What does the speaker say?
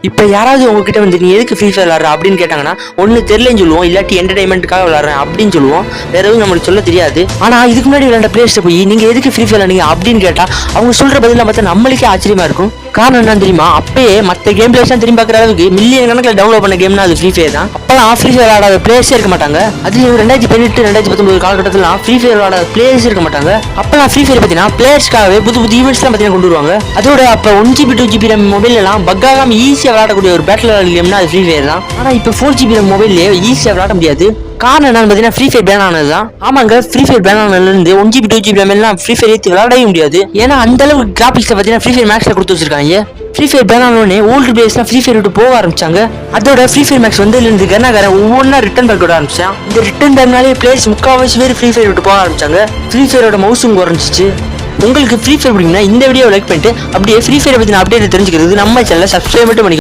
இப்போ யாராவது உங்ககிட்ட வந்து நீ எதுக்கு ஃப்ரீ ஃபயர் விளாட்ற அப்படின்னு கேட்டாங்கன்னா ஒன்று தெரியலன்னு சொல்லுவோம், இல்லாட்டி என்டர்டைன்மெண்ட்டுக்காக விளாட்றேன் அப்படின்னு சொல்லுவோம். வேற எதுவும் நம்மளுக்கு சொல்ல தெரியாது. ஆனால் இதுக்கு முன்னாடி விளையாண்ட பிளேயர்ஸ்ட்டை போய் நீங்கள் எதுக்கு ஃப்ரீ ஃபயர் விளாடுங்க அப்படின்னு கேட்டால் அவங்க சொல்கிற பதிலாக பார்த்தா நம்மளுக்கே ஆச்சரியமா இருக்கும். காரணம் என்ன தெரியுமா? அப்பயே மற்ற கேம் பிளேயர்ஸ்லாம் திரும்பி பார்க்குற அளவுக்கு மில்லியன் கணக்கில் டவுன்லோட் பண்ண கேம்னா அது ஃப்ரீ ஃபயர் தான். அப்போலாம் ஃப்ரீ ஃபயர் விளாடாத பிளேயர்ஸே இருக்க மாட்டாங்க. அது 2018 2019 காலகட்டத்திலாம் ஃப்ரீ ஃபயர் விளாடாத பிளேயர்ஸ் இருக்க மாட்டாங்க. அப்போலாம் ஃப்ரீ ஃபயர் பார்த்தீங்கன்னா பிளேயர்ஸ்க்காகவே புது புது ஈவெண்ட்ஸ்லாம் பார்த்தீங்கன்னா கொண்டு வருவாங்க. அதோட அப்போ 1GB 2GB மொபைல் எல்லாம் பக்காகாம ஈஸியாக விளையாடக்கூடிய ஒரு பேட்டில் கேம்னா அது ஃப்ரீ ஃபயர் தான். ஆனால் இப்போ 4GB மொபைல்லே ஈஸியாக விளையாட முடியாது. காரணம் என்னன்னு பார்த்தீங்கன்னா ஃப்ரீ ஃபயர் பேன் ஆனது தான். ஆமாங்க, free fire pan ஆனதுலேருந்து 1GB 2GB எல்லாம் ஃப்ரீ ஃபயர் ஏற்றி விளையாடவே முடியாது. ஏன்னா அந்த அளவுக்கு கிராபிக்ஸை பார்த்தீங்கன்னா ஃப்ரீ ஃபயர் மேக்ஸில் கொடுத்து வச்சிருக்காங்க. ஃப்ரீ ஃபயர் பேன் ஆனோடனே ஓல்டு பிளேயர்ஸ்லாம் ஃப்ரீ ஃபயர் விட்டு போக ஆரம்பிச்சாங்க. அதோட ஃப்ரீ ஃபயர் மேக்ஸ் வந்து இருந்து கனகாரன் ஒவ்வொன்றா ரிட்டர்ன் பேக் விட ஆரம்பிச்சான். இந்த ரிட்டர்ன் பேக்னாலே பிளேயர்ஸ் முக்கால்வாசி பேர் ஃப்ரீ ஃபயர் விட்டு போக ஆரம்பிச்சாங்க. ஃப்ரீ ஃபயரோட மவுஸும் குறைஞ்சிச்சு. உங்களுக்கு ஃப்ரீ ஃபயர் பிடிக்குன்னா இந்த வீடியோ லைக் பண்ணிட்டு அப்படியே ஃப்ரீ ஃபயரை பற்றின அப்டேட் தெரிஞ்சுக்கிறது நம்ம சேனலை சப்ஸ்கிரைப் மட்டும் பண்ணி